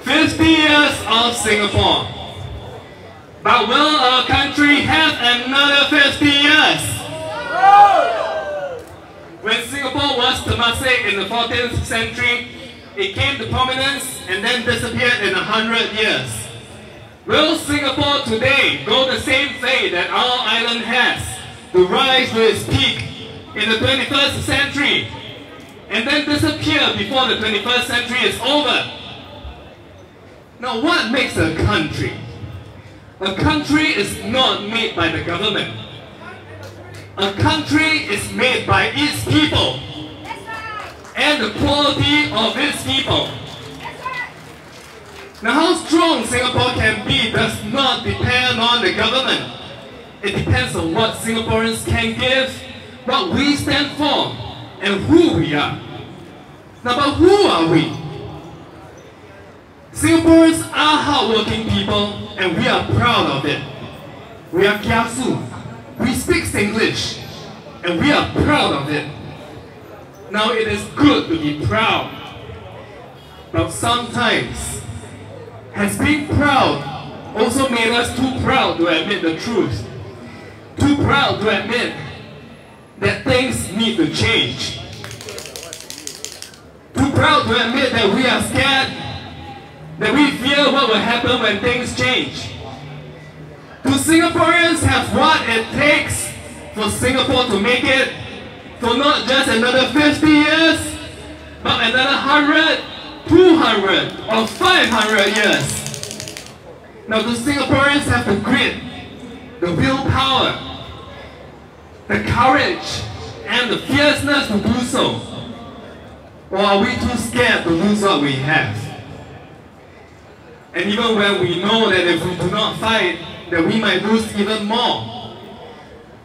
50 years of Singapore. But will our country have another 50 years? When Singapore was Temasek in the 14th century, it came to prominence and then disappeared in 100 years. Will Singapore today go the same fate that our island has, to rise to its peak in the 21st century and then disappear before the 21st century is over? Now, what makes a country? A country is not made by the government. A country is made by its people and the quality of its people. Now, how strong Singapore can be does not depend on the government. It depends on what Singaporeans can give, what we stand for, and who we are. Now, but who are we? Singaporeans are hardworking people, and we are proud of it. We are kiasu. We speak Singlish, and we are proud of it. Now, it is good to be proud, but sometimes, has being proud also made us too proud to admit the truth, too proud to admit that things need to change, too proud to admit that we are scared, that we fear what will happen when things change. Do Singaporeans have what it takes for Singapore to make it for not just another 50 years, but another 100, 200, or 500 years? Now, do Singaporeans have the grit, the willpower, the courage, and the fierceness to do so? Or are we too scared to lose what we have? And even when we know that if we do not fight, that we might lose even more,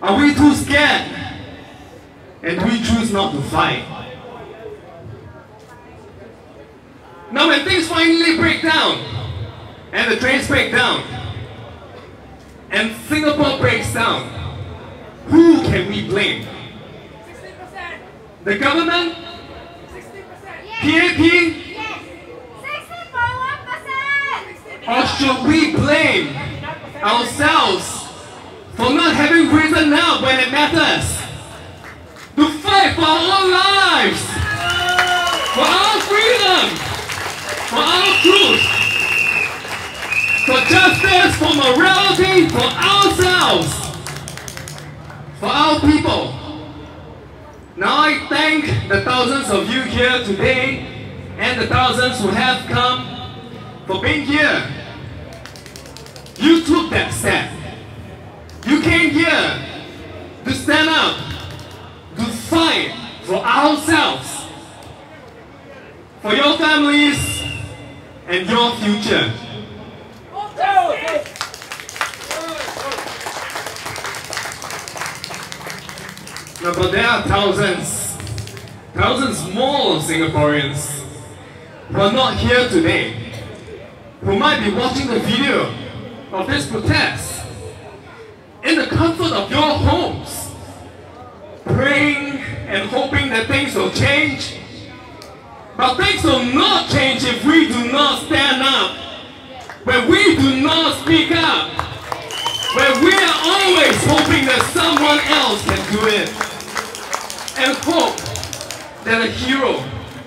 are we too scared and we choose not to fight? Now, when things finally break down, and the trains break down, and Singapore breaks down, who can we blame? 60%. The government? 60%. PAP? Or should we blame ourselves for not having risen up when it matters? To fight for our own lives, for our freedom, for our truth, for justice, for morality, for ourselves, for our people. Now I thank the thousands of you here today and the thousands who have come for being here. You took that step. You came here to stand up, to fight for ourselves, for your families, and your future. Now, but there are thousands more Singaporeans who are not here today, who might be watching the video of this protest in the comfort of your homes, praying and hoping that things will change. But things will not change if we do not stand up, when we do not speak up, when we are always hoping that someone else can do it, and hope that a hero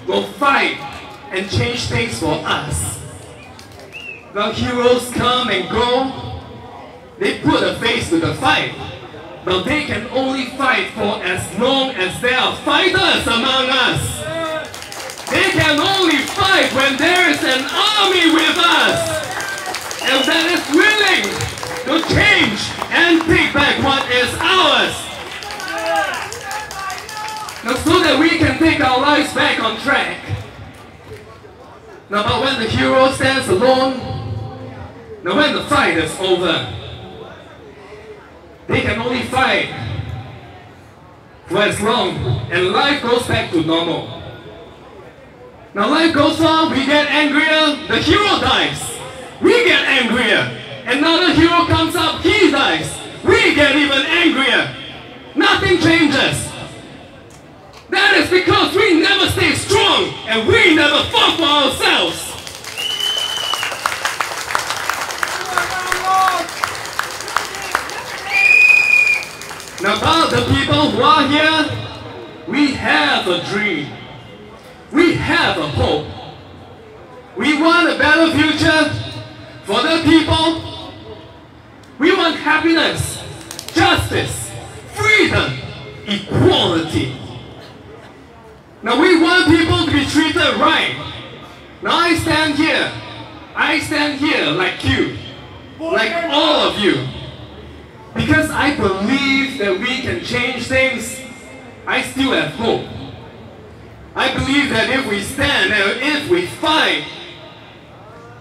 will fight and change things for us. The heroes come and go, they put a face to the fight, but they can only fight for as long as there are fighters among us. They can only fight when there is an army with us, and that is willing to change and take back what is ours. Now, so that we can take our lives back on track. Now, but when the hero stands alone, now when the fight is over, they can only fight for as long, and life goes back to normal. Now life goes on, we get angrier, the hero dies. We get angrier, another hero comes up, he dies. We get even angrier. Nothing changes. That is because we never stay strong and we never fought for ourselves. Now, about the people who are here, we have a dream. We have a hope. We want a better future for the people. We want happiness, justice, freedom, equality. Now we want people to be treated right. Now I stand here like you, like all of you, because I believe that we can change things. I still have hope. I believe that if we stand and if we fight,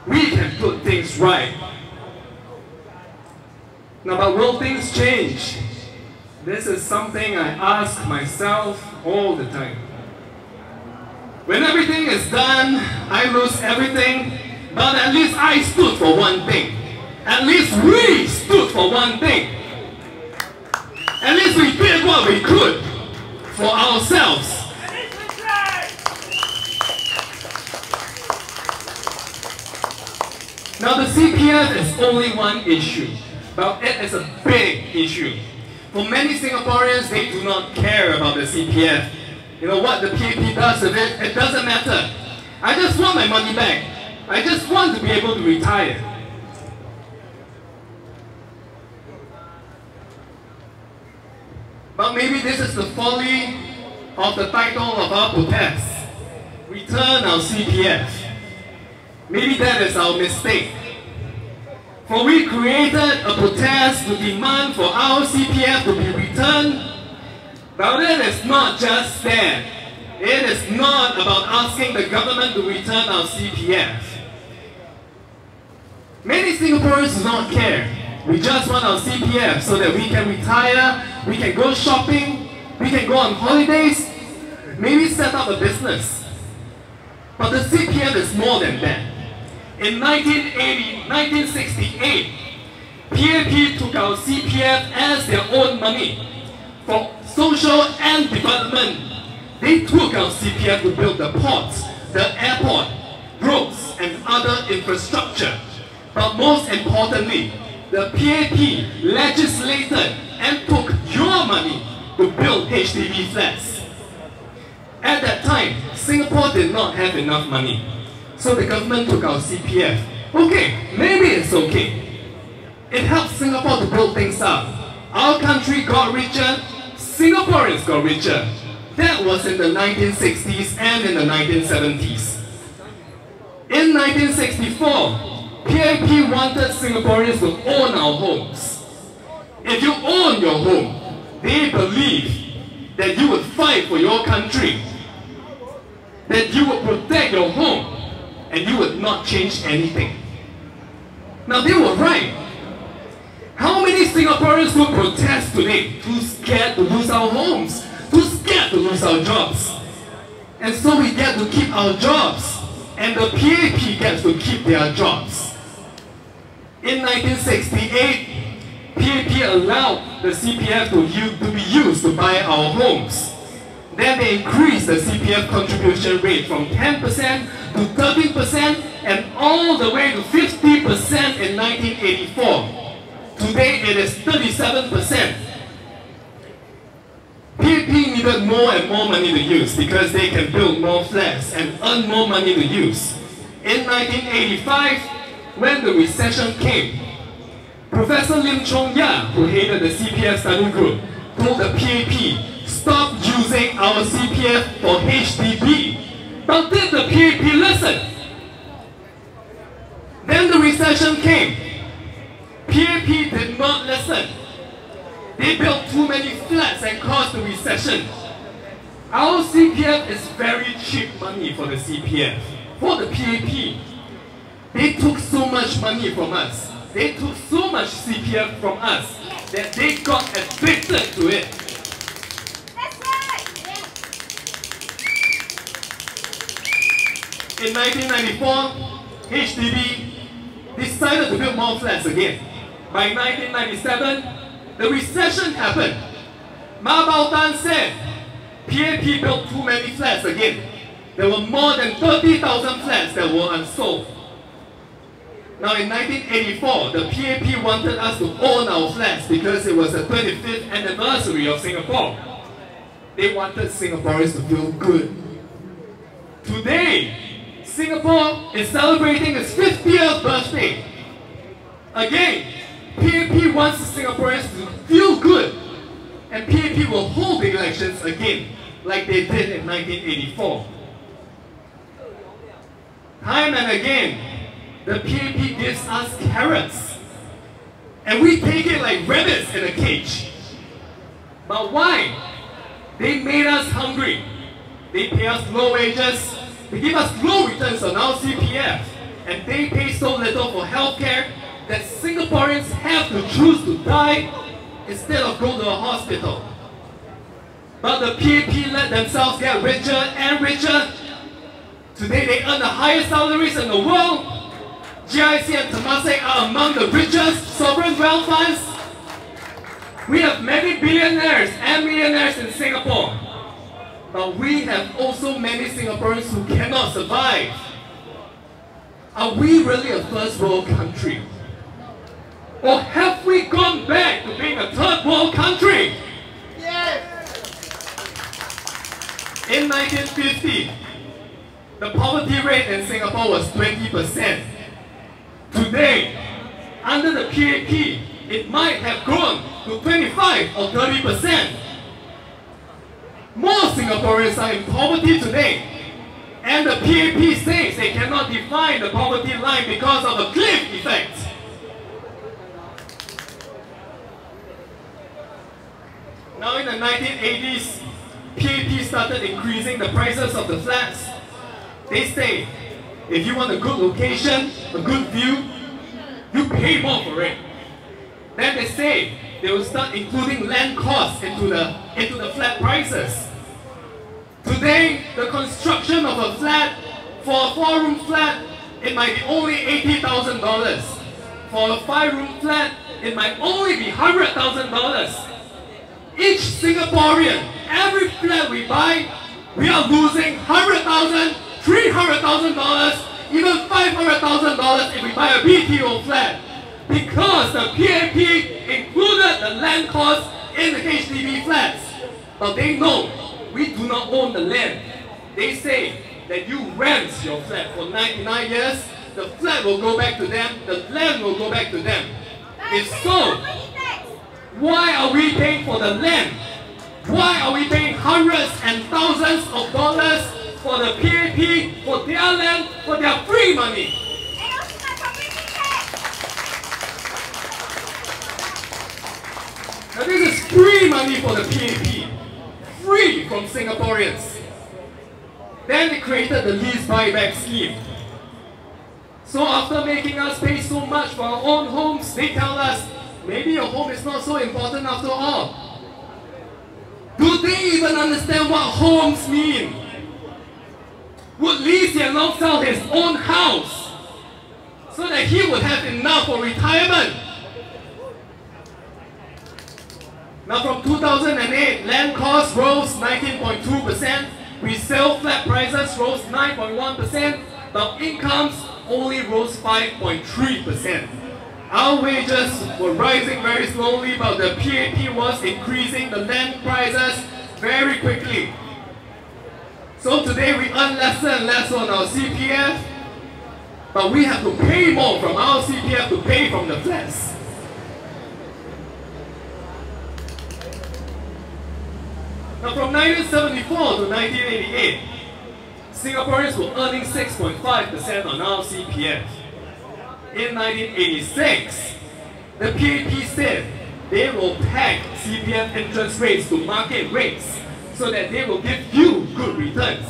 we can put things right. Now, but will things change? This is something I ask myself all the time. When everything is done, I lose everything, but at least I stood for one thing. At least we stood for one thing. At least we did what we could for ourselves. Now the CPF is only one issue, but it is a big issue. For many Singaporeans, they do not care about the CPF. You know what the PAP does with it, it doesn't matter. I just want my money back. I just want to be able to retire. But maybe this is the folly of the title of our protest. Return our CPF. Maybe that is our mistake. For we created a protest to demand for our CPF to be returned. But it is not just that. It is not about asking the government to return our CPF. Many Singaporeans do not care. We just want our CPF so that we can retire, we can go shopping, we can go on holidays, maybe set up a business. But the CPF is more than that. In 1968, PAP took our CPF as their own money for social and development. They took our CPF to build the ports, the airport, roads, and other infrastructure. But most importantly, the PAP legislated and took your money to build HDB flats. At that time, Singapore did not have enough money. So the government took our CPF. Okay, maybe it's okay. It helped Singapore to build things up. Our country got richer, Singaporeans got richer. That was in the 1960s and in the 1970s. In 1964, PAP wanted Singaporeans to own our homes. If you own your home, they believe that you would fight for your country, that you would protect your home, and you would not change anything. Now they were right. How many Singaporeans will protest today? Too scared to lose our homes, too scared to lose our jobs. And so we get to keep our jobs, and the PAP gets to keep their jobs. In 1968, PAP allowed the CPF to be used to buy our homes. Then they increased the CPF contribution rate from 10% to 13% and all the way to 50% in 1984. Today it is 37%. PAP needed more and more money to use because they can build more flats and earn more money to use. In 1985, when the recession came, Professor Lim Chong-ya, who headed the CPF study group, told the PAP, stop using our CPF for HDB. But did the PAP listen? Then the recession came. PAP did not listen. They built too many flats and caused the recession. Our CPF is very cheap money for the CPF. For the PAP, they took so much money from us. They took so much CPF from us that they got addicted to it. In 1994, HDB decided to build more flats again. By 1997, the recession happened. Ma Baotan said, PAP built too many flats again. There were more than 30,000 flats that were unsold. Now in 1984, the PAP wanted us to own our flats because it was the 25th anniversary of Singapore. They wanted Singaporeans to feel good. Today, Singapore is celebrating its 50th birthday. Again, PAP wants Singaporeans to feel good, and PAP will hold the elections again, like they did in 1984. Time and again, the PAP gives us carrots, and we take it like rabbits in a cage. But why? They made us hungry. They pay us low wages, they give us low returns on our CPF, and they pay so little for healthcare that Singaporeans have to choose to die instead of go to a hospital. But the PAP let themselves get richer and richer. Today they earn the highest salaries in the world. GIC and Temasek are among the richest sovereign wealth funds. We have many billionaires and millionaires in Singapore. But we have also many Singaporeans who cannot survive. Are we really a first world country? Or have we gone back to being a third world country? Yes! In 1950, the poverty rate in Singapore was 20%. Today, under the PAP, it might have grown to 25 or 30%. More Singaporeans are in poverty today, and the PAP says they cannot define the poverty line because of a cliff effect. Now in the 1980s, PAP started increasing the prices of the flats. They say, if you want a good location, a good view, you pay more for it. Then they say they will start including land costs into the flat prices. Today, the construction of a flat, for a 4-room flat, it might be only $80,000. For a 5-room flat, it might only be $100,000. Each Singaporean, every flat we buy, we are losing $100,000, $300,000, even $500,000 if we buy a BTO flat. Because the PAP included the land costs in the HDB flats. But they know we do not own the land. They say that you rent your flat for 99 years, the flat will go back to them, the land will go back to them. If so, why are we paying for the land? Why are we paying hundreds and thousands of dollars for the PAP, for their land, for their free money? Now this is free money for the PAP, free from Singaporeans. Then they created the lease buyback scheme. So after making us pay so much for our own homes, they tell us, maybe your home is not so important after all. Do they even understand what homes mean? Would Lee Hsien Loong sell his own house so that he would have enough for retirement? Now from 2008, land costs rose 19.2%, resale flat prices rose 9.1%, but incomes only rose 5.3%. Our wages were rising very slowly, but the PAP was increasing the land prices very quickly. So today we earn less and less on our CPF, but we have to pay more from our CPF to pay from the flats. Now from 1974 to 1988, Singaporeans were earning 6.5% on our CPF. In 1986, the PAP said they will peg CPF interest rates to market rates so that they will give you good returns.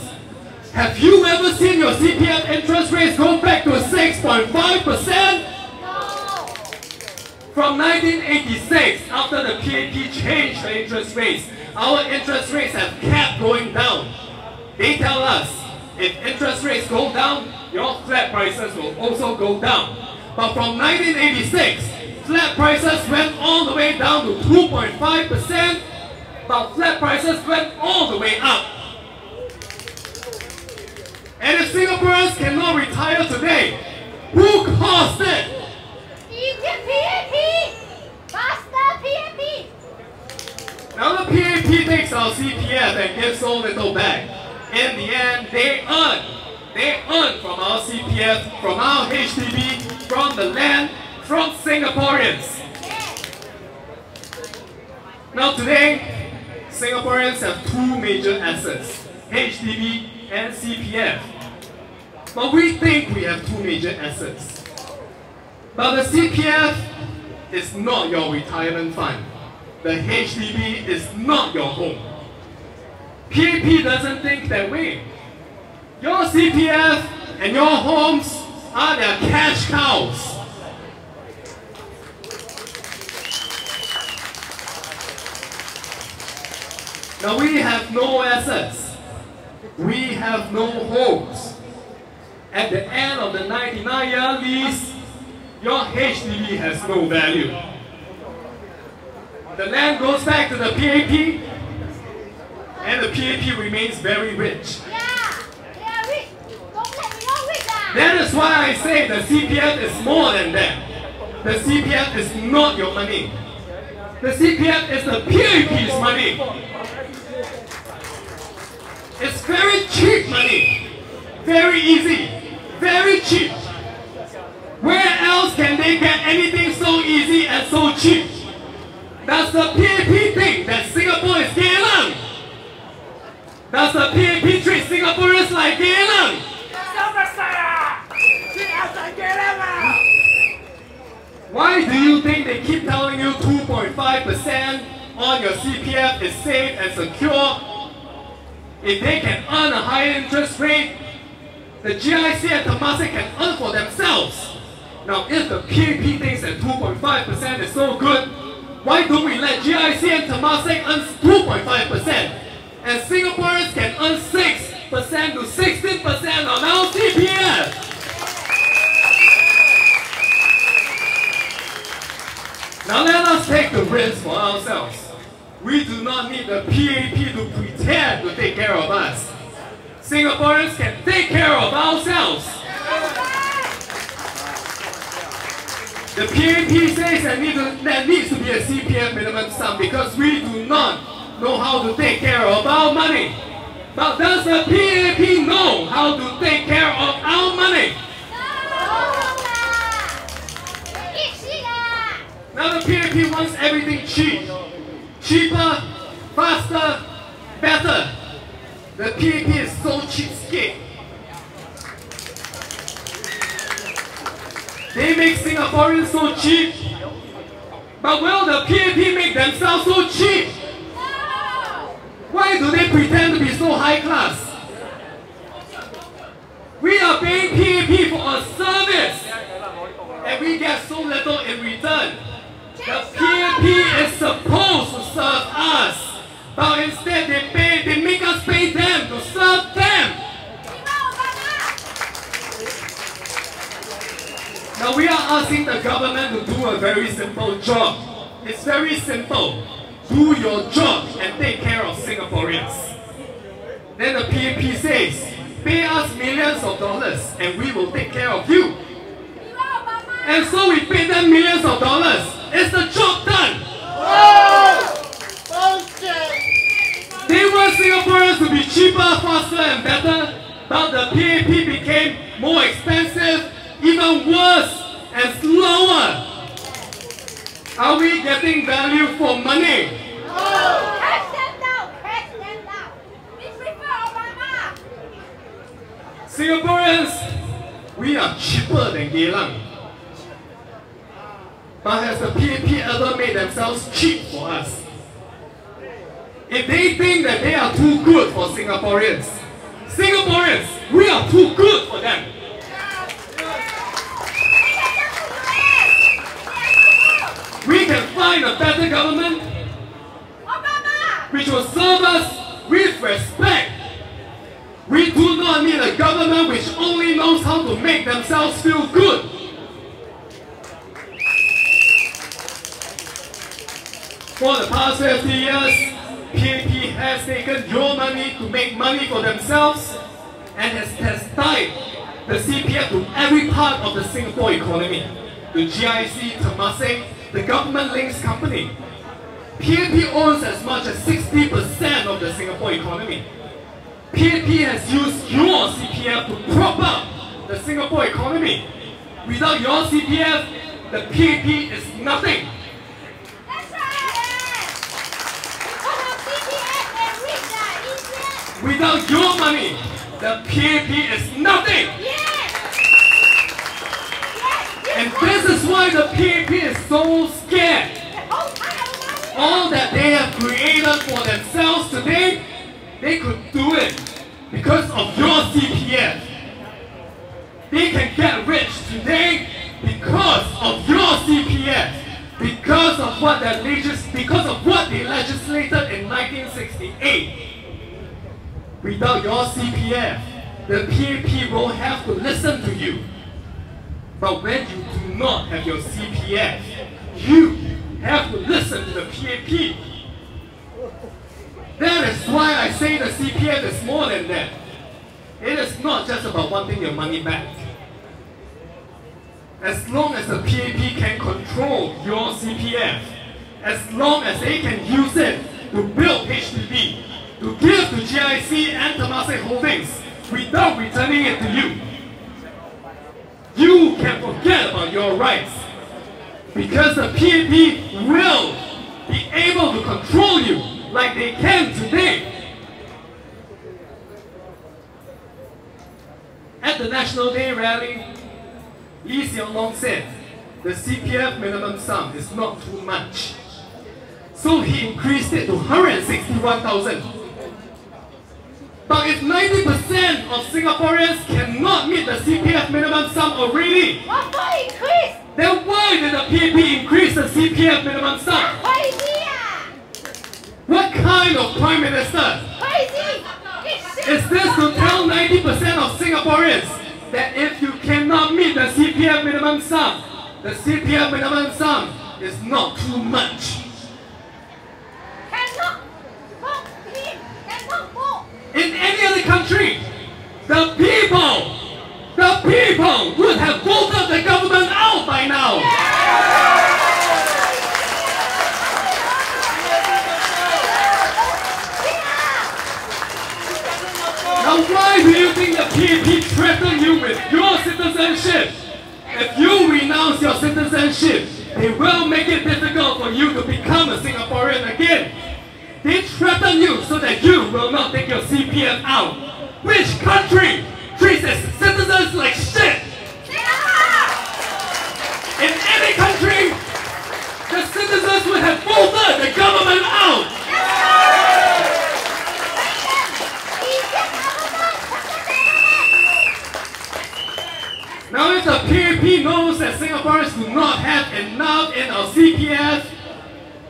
Have you ever seen your CPF interest rates go back to 6.5%? No! From 1986, after the PAP changed the interest rates, our interest rates have kept going down. They tell us, if interest rates go down, your flat prices will also go down. But from 1986, flat prices went all the way down to 2.5%, but flat prices went all the way up. And if Singaporeans cannot retire today, who caused it? PAP! Faster PAP! Now the PAP takes our CPF and gives so little back. In the end, they earn. They earn from our CPF, from our HDB, from the land, from Singaporeans. Now today, Singaporeans have two major assets, HDB and CPF. But we think we have two major assets. But the CPF is not your retirement fund. The HDB is not your home. PAP doesn't think that way. Your CPF and your homes are their cash cows. Now we have no assets. We have no homes. At the end of the 99-year lease, your HDB has no value. The land goes back to the PAP, and the PAP remains very rich. Yeah, rich. Don't let me know rich. That is why I say the CPF is more than that. The CPF is not your money. The CPF is the PAP's money. It's very cheap money. Very easy. Very cheap. Where else can they get anything so easy and so cheap? Does the PAP think that Singapore is Geylang? Does the PAP treat Singaporeans like Geylang? Why do you think they keep telling you 2.5% on your CPF is safe and secure? If they can earn a higher interest rate, the GIC and Temasek can earn for themselves. Now, if the PAP thinks that 2.5% is so good, why don't we let GIC and Temasek earn 2.5%? And Singaporeans can earn 6% to 16% on our CPF. Now let us take the risk for ourselves. We do not need the PAP to pretend to take care of us. Singaporeans can take care of ourselves. The PAP says there needs to be a CPF minimum sum because we do not know how to take care of our money. But does the PAP know how to take care of our money? Now the PAP wants everything cheap. Cheaper, faster, better. The PAP is so cheapskate. They make Singaporeans so cheap. But will the PAP make themselves so cheap? Why do they pretend to be so high class? We are paying PAP for a service, and we get so little in return. The PAP is supposed to serve us, but instead they make us pay them to serve them. Now we are asking the government to do a very simple job. It's very simple. Do your job and take care of Singaporeans. Then the PAP says, pay us millions of dollars and we will take care of you. And so we pay them millions of dollars. Is the job done? They want Singaporeans to be cheaper, faster and better, but the PAP became more expensive, even worse and slower. Are we getting value for money? Cash them down! Cash them down! We prefer Obama! Singaporeans, we are cheaper than Geylang. But has the PAP ever made themselves cheap for us? If they think that they are too good for Singaporeans, we are too good for them. We can find a better government which will serve us with respect. We do not need a government which only knows how to make themselves feel good. For the past 50 years, PAP has taken your money to make money for themselves and has tied the CPF to every part of the Singapore economy. The GIC, Temasek, the government links company. PAP owns as much as 60% of the Singapore economy. PAP has used your CPF to prop up the Singapore economy. Without your CPF, the PAP is nothing. That's right! Because of CPF and easier. Without your money, the PAP is nothing. Yes! And this is why the PAP is so scared. All that they have created for themselves today, they could do it because of your CPF. They can get rich today because of your CPF, because of what they legislated in 1968. Without your CPF, the PAP will have to listen to you. But when you do not have your CPF, you have to listen to the PAP. That is why I say the CPF is more than that. It is not just about wanting your money back. As long as the PAP can control your CPF, as long as they can use it to build HDB, to give to GIC and Temasek Holdings without returning it to you, you can forget about your rights. Because the PAP will be able to control you like they can today. At the National Day rally, Lee Hsien Loong said the CPF minimum sum is not too much. So he increased it to 161,000. But if 90% of Singaporeans cannot meet the CPF minimum sum already, What for increase? then why did the PAP increase the CPF minimum sum? Crazy! What kind of Prime Minister Crazy! is this to tell 90% of Singaporeans that if you cannot meet the CPF minimum sum, the CPF minimum sum is not too much? Cannot vote him! Cannot vote! In any other country, the people would have voted the government out by now. Now why do you think the PAP threatened you with your citizenship? If you renounce your citizenship, they will make it difficult for you to become a Singaporean again. They threaten you so that you will not take your CPF out. Which country treats its citizens like shit? In any country, the citizens would have voted the government out. Now if the PAP knows that Singaporeans do not have enough in our CPF,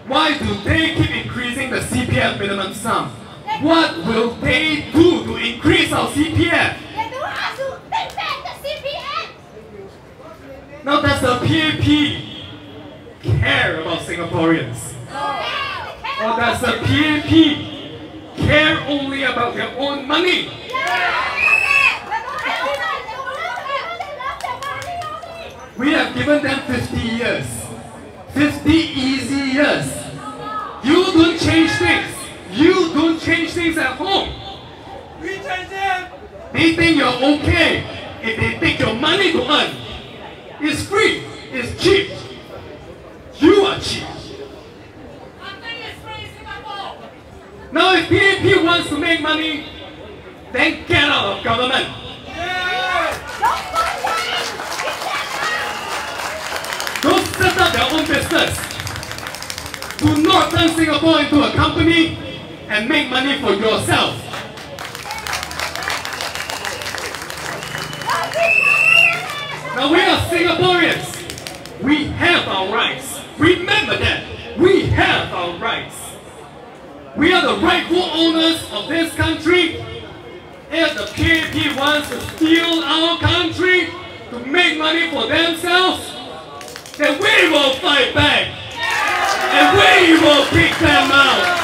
why do they keep increasing the CPF minimum sum? What will they do to increase our CPF? They do us to take back the CPF! Now does the PAP care about Singaporeans? Or does the PAP care only about their own money? We have given them 50 years. 50 easy years. You don't change things. You don't change things at home. We change them. They think you're okay if they take your money to earn. It's free. It's cheap. You are cheap. Nothing is free in Singapore. Now if PAP wants to make money, then get out of government. Go set up their own business. Do not turn Singapore into a company and make money for yourself. Now we are Singaporeans. We have our rights. Remember that. We have our rights. We are the rightful owners of this country. If the PAP wants to steal our country to make money for themselves, then we will fight back. And we will kick them out.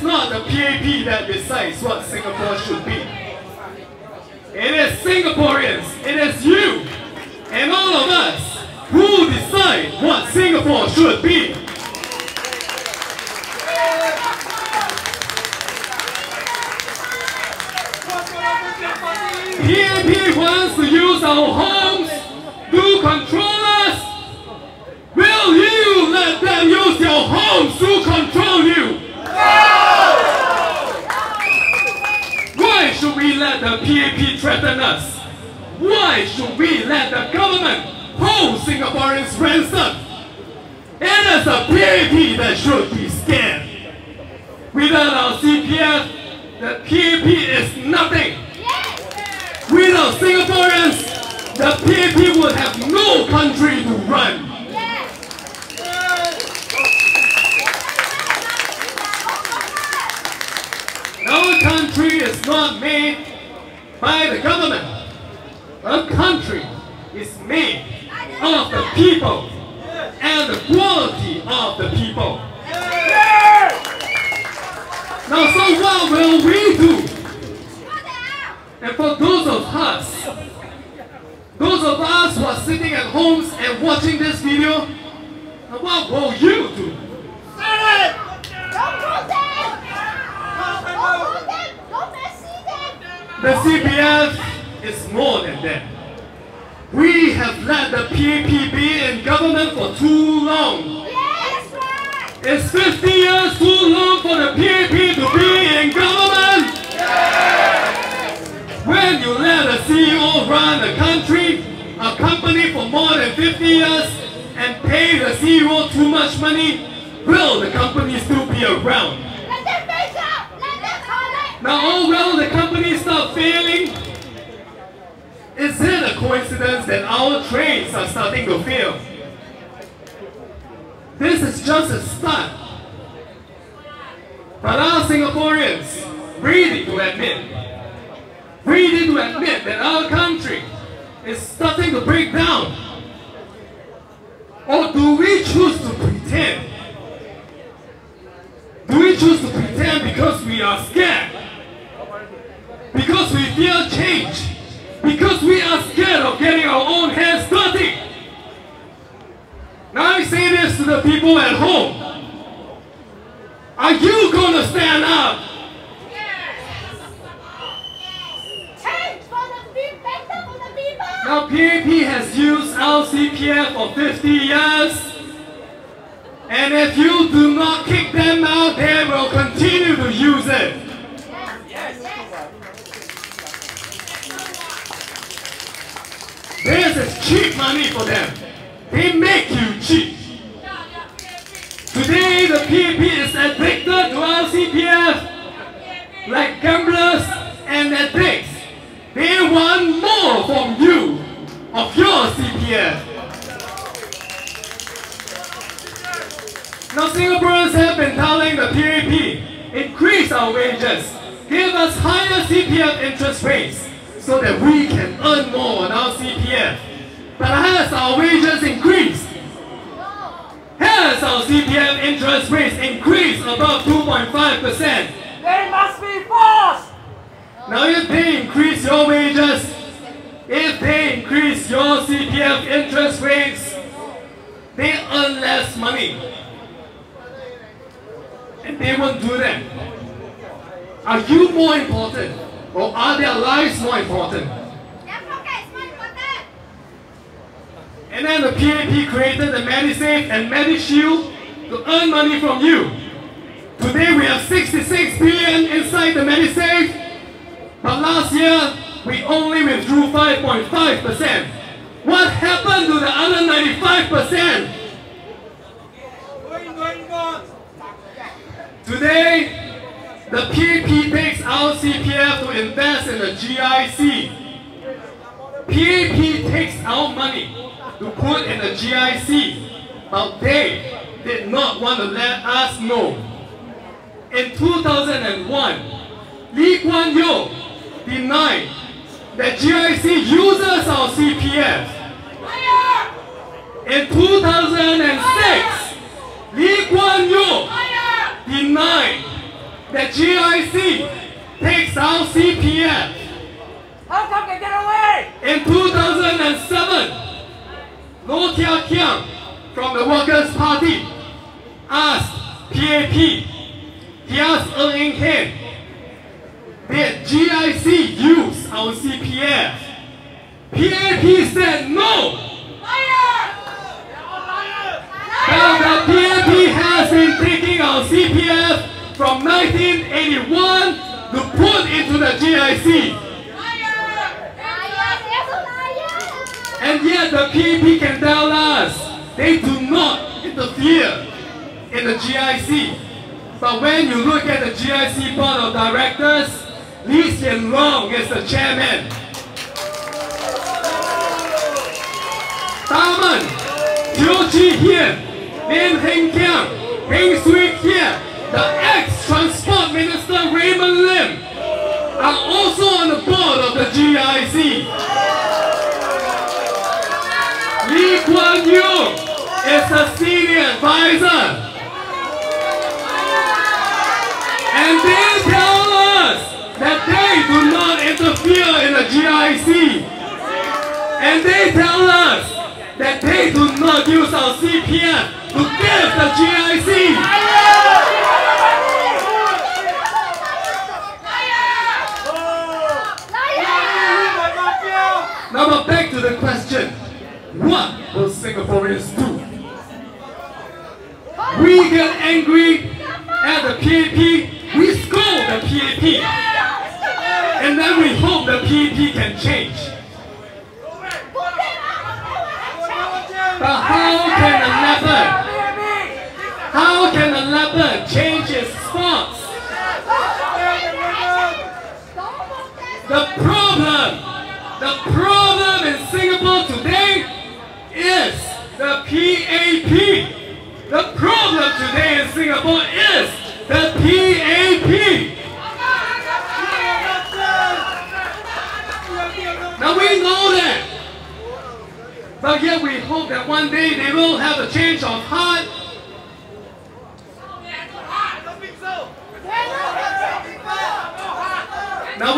not the PAP that decides what Singapore should be. It is Singaporeans, it is you, and all of us who decide what Singapore should be. PAP wants to use our homes to control us. Will you let them use your homes to control you? Why should we let the PAP threaten us? Why should we let the government hold Singaporeans ransom? It is the PAP that should be scared. Without our CPF, the PAP is nothing. Without Singaporeans, the PAP would have no country to run. Our country is not made by the government. Our country is made of the people and the quality of the people. Now, so what will we do? And for those of us who are sitting at homes and watching this video, what will you do? The CPF is more than that. We have let the PAP be in government for too long. Is 50 years too long for the PAP to be in government? When you let a CEO run a country, a company for more than 50 years and pay the CEO too much money, will the company still be around? Now, oh, will the company start failing? Is it a coincidence that our trains are starting to fail? This is just a start. But our Singaporeans ready to admit that our country is starting to break down? Or do we choose to pretend? Do we choose to pretend because we are scared? Because we fear change? Because we are scared of getting our own hands dirty? Now I say this to the people at home. Are you going to stand up? Now PAP has used our CPF for 50 years. And if you do not kick them out, they will continue to use it. This is cheap money for them. They make you cheap. Today the PAP is addicted to our CPF like gamblers and addicts. They want more from you of your CPF. Now Singaporeans have been telling the PAP, increase our wages, give us higher CPF interest rates so that we can earn more on our CPF. But has our wages increased? Has our CPF interest rates increased above 2.5%? They must be forced! Now if they increase your wages, if they increase your CPF interest rates, they earn less money. And they won't do that. Are you more important? Or are their lives more important? And then the PAP created the MediSave and MediShield to earn money from you. Today we have 66 billion inside the MediSave. But last year, we only withdrew 5.5%. What happened to the other 95%? Today, the PAP takes our CPF to invest in the GIC. PAP takes our money to put in the GIC, but they did not want to let us know. In 2001, Lee Kuan Yew denied that GIC uses our CPF. In 2006, Lee Kuan Yew denied that GIC takes out CPF. How come they get away? In 2007, Low Tia Kiang from the Workers' Party asked PAP, he asked Eng Hen, did GIC use our CPF? PAP said no. Now the PAP has been taking our CPF from 1981 to put into the GIC. And yet the PAP can tell us they do not interfere in the GIC. But when you look at the GIC board of directors, Lee Hsien Loong is the chairman. Daman, Teo Chee Hean, Lim Heng Kiang, Heng Swee Keat, the ex-transport minister Raymond Lim are also on the board of the GIC. Lee Kuan Yew is a senior advisor. And they tell us that they do not interfere in the GIC. And they tell us that they do not use our CPF to give the GIC. Now back to the question. What will Singaporeans do? We get angry at the PAP, we scold the PAP, and then we hope the PAP can change. But how can a leopard change its spots? The problem in Singapore today is the PAP. The problem today in Singapore is the PAP. Now we know that. But yet we hope that one day they will have a change of heart. Now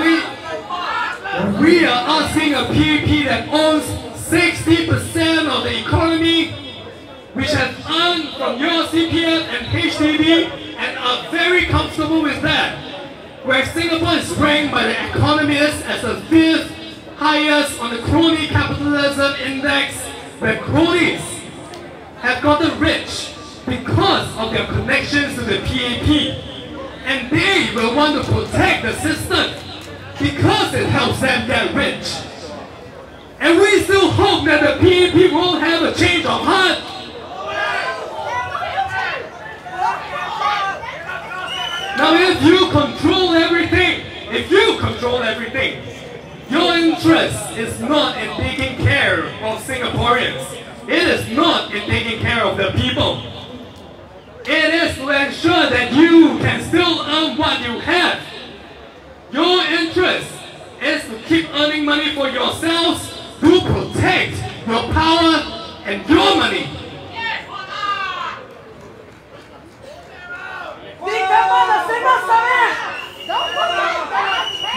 we are asking a PAP that owns 60% of the economy, which has earned from your CPF and HDB and are very comfortable with that, where Singapore is ranked by the economists as the 5th highest on the crony capitalism index, where cronies have gotten rich because of their connections to the PAP, and they will want to protect the system because it helps them get rich. And we still hope that the PAP will have a change of heart. Now if you control everything, your interest is not in taking care of Singaporeans. It is not in taking care of the people. It is to ensure that you can still earn what you have. Your interest is to keep earning money for yourselves to protect your power and your money.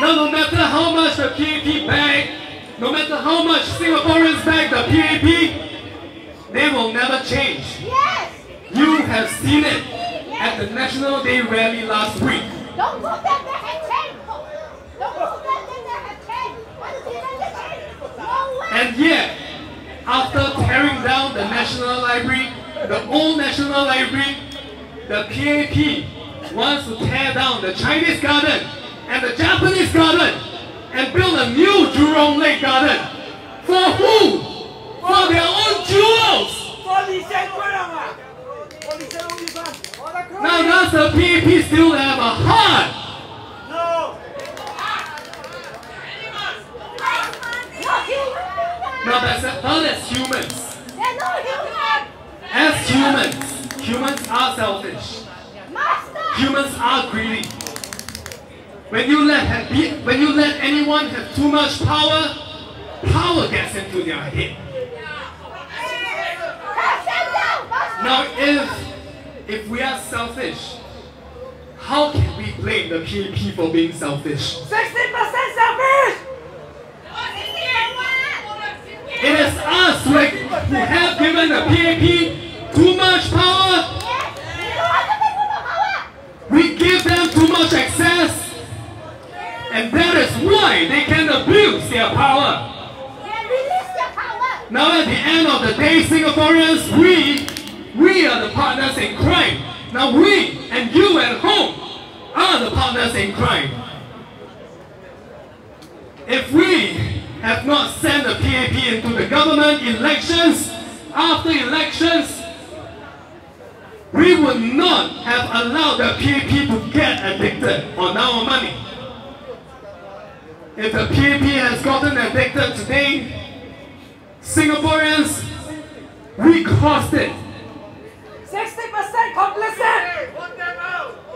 Now, no matter how much the PAP bag, no matter how much Singaporeans bag the PAP, they will never change. You have seen it at the National Day rally last week. And yet, after tearing down the National Library, the old National Library, the PAP wants to tear down the Chinese garden and the Japanese garden and build a new Jurong Lake garden. For who? For their own jewels! Now does the PAP still have a heart? No! Now that's as humans. As humans are selfish. Humans are greedy. When you let anyone have too much power, power gets into their head. Now if we are selfish, how can we blame the PAP for being selfish? 60% selfish! It is us who have given the PAP too much power. We give them too much access, and that is why they can abuse their power. Now at the end of the day, Singaporeans, we are the partners in crime. Now we and you at home are the partners in crime. If we have not sent the PAP into the government elections, after elections, we would not have allowed the PAP to get addicted on our money. If the PAP has gotten addicted today, Singaporeans, we caused it. 60% complicit!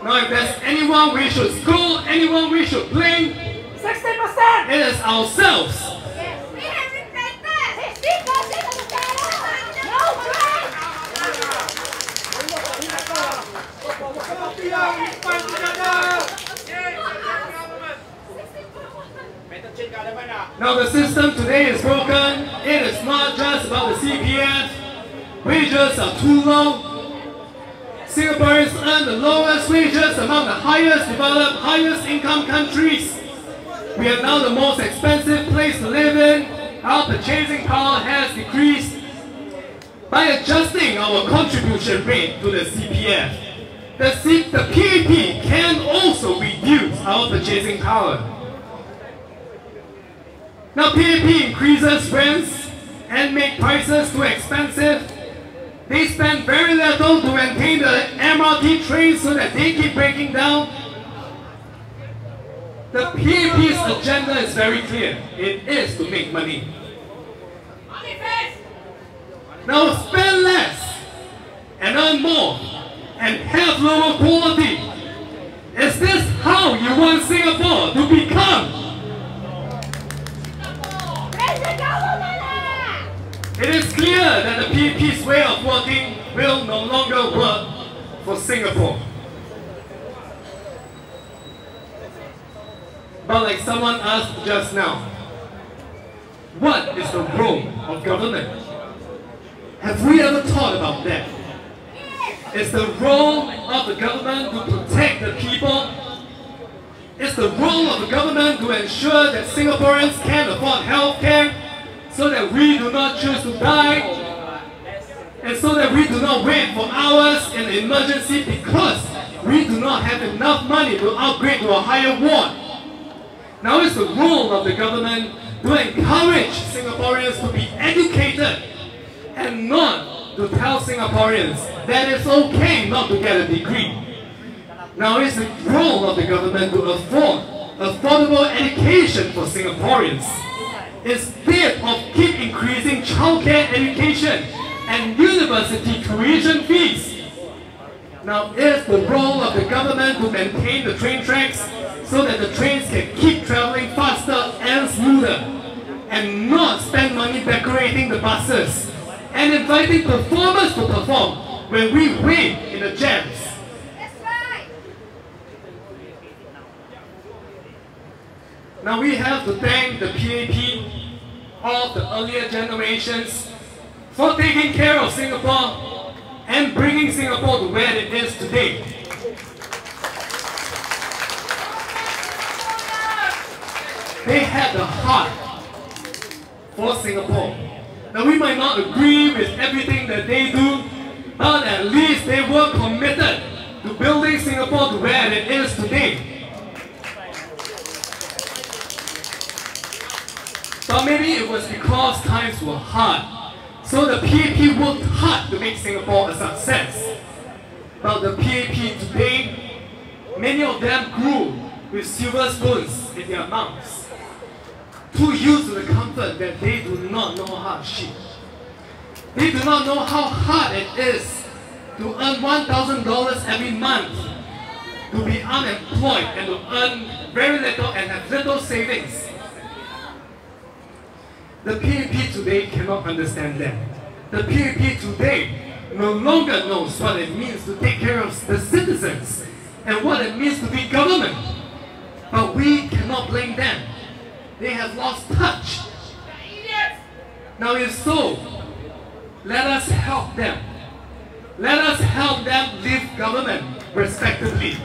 Now if there's anyone we should scold, anyone we should blame, 60%! it is ourselves. We have repented. 60% of the data. No crime. Now the system today is broken. It is not just about the CPF. Wages are too low. Singaporeans earn the lowest wages among the highest developed, highest income countries. We are now the most expensive place to live in. Our purchasing power has decreased. By adjusting our contribution rate to the CPF, the PAP can also reduce our purchasing power. Now PAP increases rents and make prices too expensive. They spend very little to maintain the MRT trains so that they keep breaking down. The PAP's agenda is very clear. It is to make money. Now spend less and earn more and have lower quality. Is this how you want Singapore to become? It is clear that the PAP's way of working will no longer work for Singapore. But like someone asked just now, what is the role of government? Have we ever thought about that? Is the role of the government to protect the people? Is the role of the government to ensure that Singaporeans can afford health care so that we do not choose to die? And so that we do not wait for hours in an emergency because we do not have enough money to upgrade to a higher ward? Now it's the role of the government to encourage Singaporeans to be educated and not to tell Singaporeans that it's okay not to get a degree. Now it's the role of the government to afford affordable education for Singaporeans instead of keep increasing childcare education and university tuition fees. Now it's the role of the government to maintain the train tracks so that the trains can keep travelling faster and smoother, and not spend money decorating the buses and inviting performers to perform when we wait in the jams. That's right. Now we have to thank the PAP of the earlier generations for taking care of Singapore and bringing Singapore to where it is today. They had the heart for Singapore. Now we might not agree with everything that they do, but at least they were committed to building Singapore to where it is today. But maybe it was because times were hard, so the PAP worked hard to make Singapore a success. But the PAP today, many of them grew with silver spoons in their mouths, too used to the comfort that they do not know hardship. They do not know how hard it is to earn $1,000 every month, to be unemployed and to earn very little and have little savings. The PAP today cannot understand that. The PAP today no longer knows what it means to take care of the citizens and what it means to be government. But we cannot blame them. They have lost touch. Now if so, let us help them. Let us help them leave government respectively.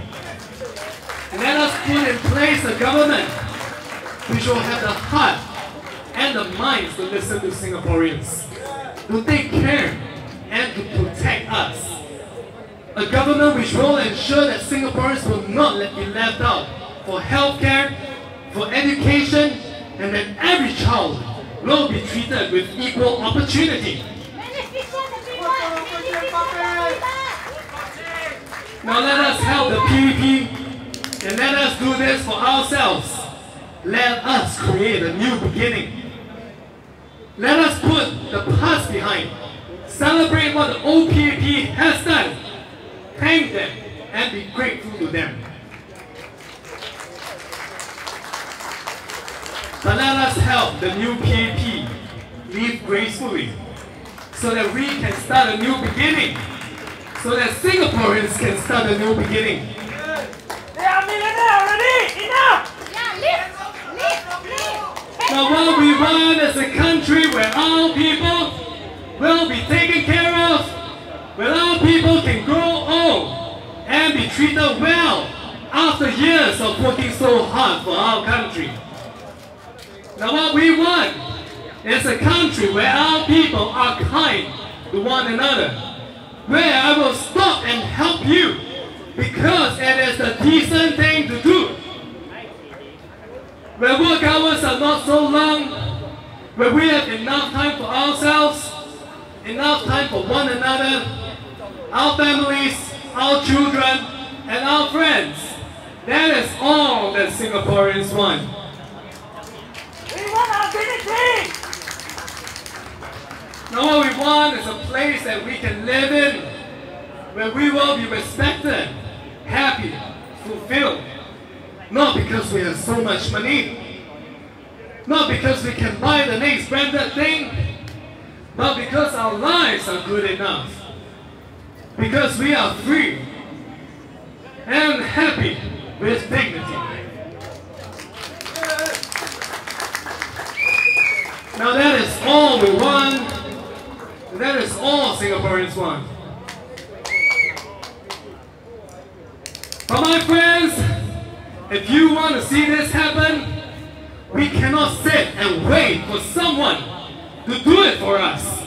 Let us put in place a government which will have the heart and the minds to listen to Singaporeans, to take care and to protect us. A government which will ensure that Singaporeans will not be left out for healthcare, for education, and that every child will be treated with equal opportunity. Now let us help the PEP and let us do this for ourselves. Let us create a new beginning. Let us put the past behind. Celebrate what the old PEP has done. Thank them and be grateful to them. But let us help the new PEP live gracefully so that we can start a new beginning. So that Singaporeans can start a new beginning. They are millionaires already! Enough! Now what we want is a country where our people will be taken care of, where our people can grow old and be treated well after years of working so hard for our country. Now what we want is a country where our people are kind to one another, where I will stop and help you because it is the decent thing to do, where work hours are not so long, where we have enough time for ourselves, enough time for one another, our families, our children, and our friends. That is all that Singaporeans want. We want our dignity! Now what we want is a place that we can live in, where we will be respected, happy, fulfilled. Not because we have so much money, not because we can buy the next branded thing, but because our lives are good enough. Because we are free and happy with dignity. Now that is all we want. That is all Singaporeans want. But my friends, if you want to see this happen, we cannot sit and wait for someone to do it for us.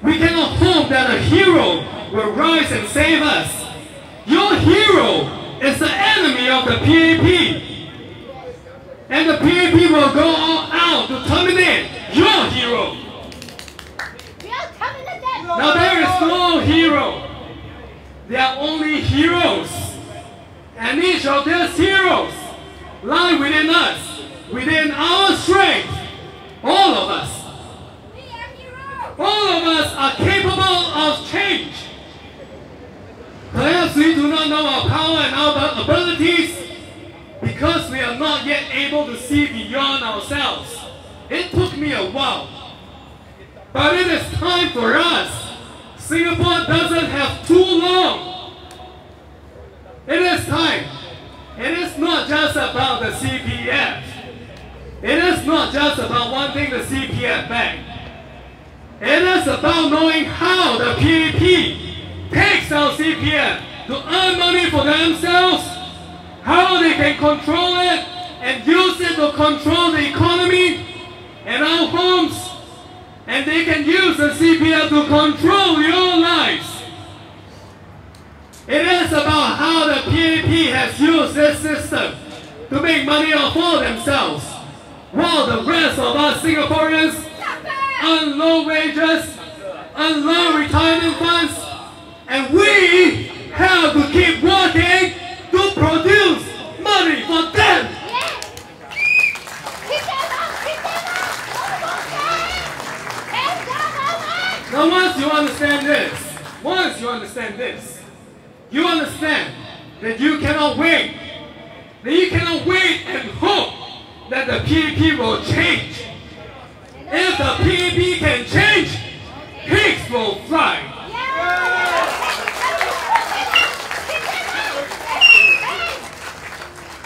We cannot hope that a hero will rise and save us. Your hero is the enemy of the PEP. And the PEP will go all out to terminate your hero. Now there is no hero. There are only heroes. And each of these heroes lie within us, within our strength. All of us. All of us are capable of change. Perhaps we do not know our power and our abilities because we are not yet able to see beyond ourselves. It took me a while. But it is time for us. Singapore doesn't have too long. It is time. It is not just about the CPF. It is not just about wanting the CPF back. It is about knowing how the PEP takes our CPF to earn money for themselves, how they can control it and use it to control the economy and our homes, and they can use the CPF to control your lives. It is about how the PEP has used this system to make money for themselves, while the rest of us Singaporeans earn low wages, earn low retirement funds, and we have to keep working to produce money for them. Now once you understand this, you understand that you cannot wait. That you cannot wait and hope that the PEP will change. If the PEP can change, pigs will fly.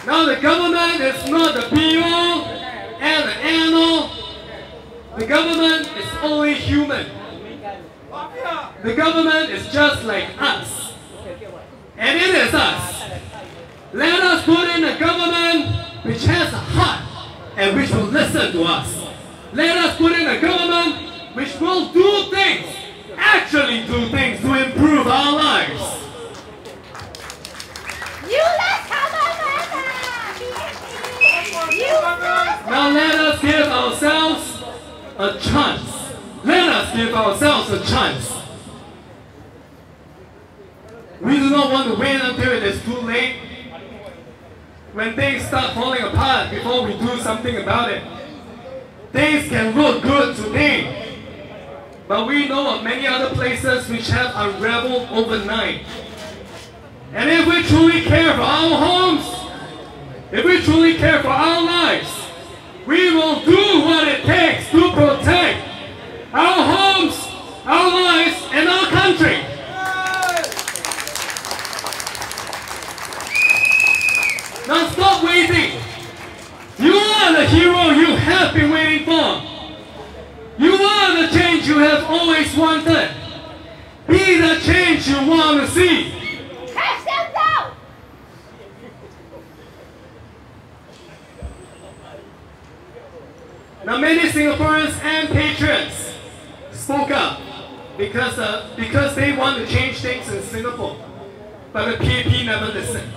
Now the government is not the be-all and the end-all. The government is only human. The government is just like us. And it is us. Let us put in a government which has a heart and which will listen to us. Let us put in a government which will do things, actually do things to improve our lives. Now let us give ourselves a chance. Let us give ourselves a chance. We do not want to wait until it is too late, when things start falling apart before we do something about it. Things can look good today, but we know of many other places which have unraveled overnight. And if we truly care for our homes, if we truly care for our lives, we will do what it takes to protect our homes, our lives, and our country. Now stop waiting. You are the hero you have been waiting for. You are the change you have always wanted. Be the change you want to see. Cast them down! Now many Singaporeans and patriots spoke up because they want to change things in Singapore. But the PAP never listened.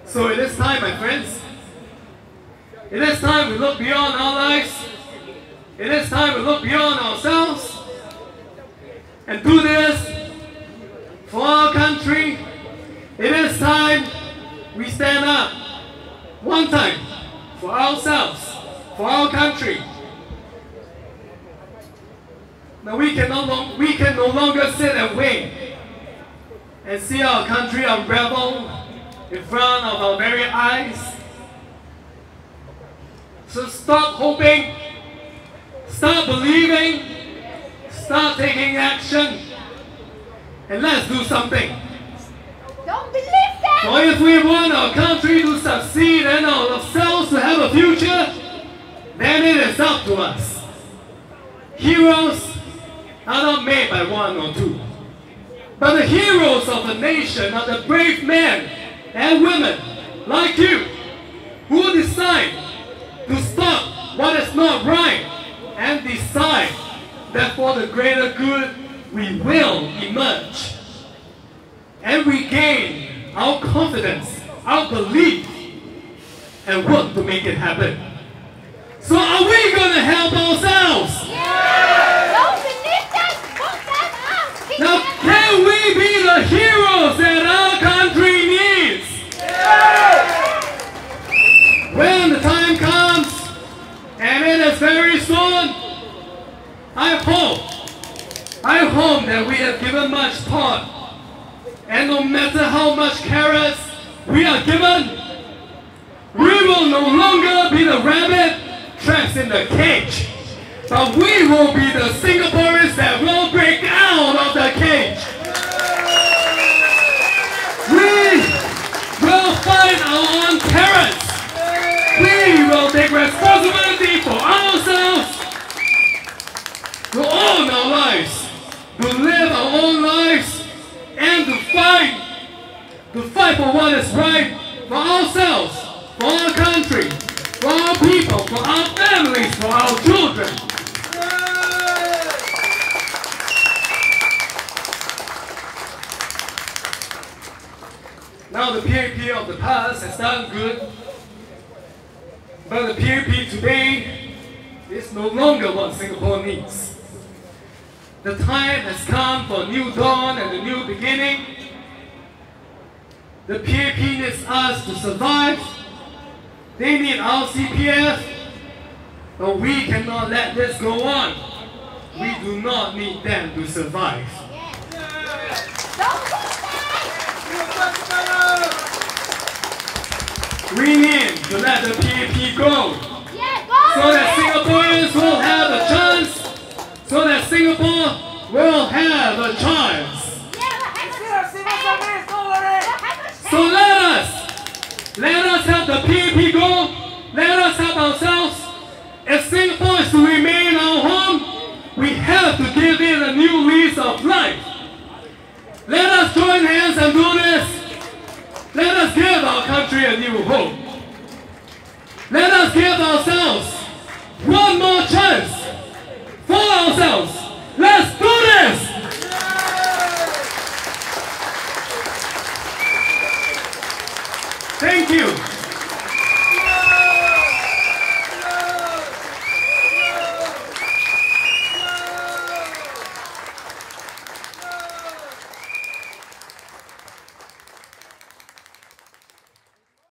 So it is time, my friends. It is time we look beyond our lives. It is time we look beyond ourselves and do this for our country. It is time we stand up one time for ourselves, for our country. Now we can no longer sit and wait and see our country unravel in front of our very eyes. So stop hoping, start believing, start taking action, and let's do something. Don't believe that! For if we want our country to succeed and ourselves to have a future, then it is up to us. Heroes are not made by one or two, but the heroes of a nation are the brave men and women like you who decide to stop what is not right and decide that for the greater good we will emerge and regain our confidence, our belief, and work to make it happen. So are we going to help ourselves? Yeah! Don't believe that! Put them out! Kick Now them can we be the heroes that our country needs? Yeah! When the time comes, and it is very soon, I hope that we have given much thought, and no matter how much carrots we are given, we will no longer be the rabbit trapped in the cage, but we will be the Singaporeans that will break out of the cage. We will find our own carrots. We will take responsibility for ourselves, to own our lives, to live our own lives, and to fight for what is right for ourselves, for our country, for our people, for our families, for our children. Now the PAP of the past has done good, but the PAP today is no longer what Singapore needs. The time has come for a new dawn and a new beginning. The PAP needs us to survive. They need our CPF, but we cannot let this go on. We do not need them to survive. Don't do We need to let the PAP go, Yeah, go! so that Singaporeans will have a chance, so that Singapore will have a chance. Yeah, Still civil service, don't worry! So let us ourselves, if Singapore is to remain our home, we have to give it a new lease of life. Let us join hands and do this. Let us give our country a new hope. Let us give ourselves one more chance for ourselves. Let's do this! Thank you.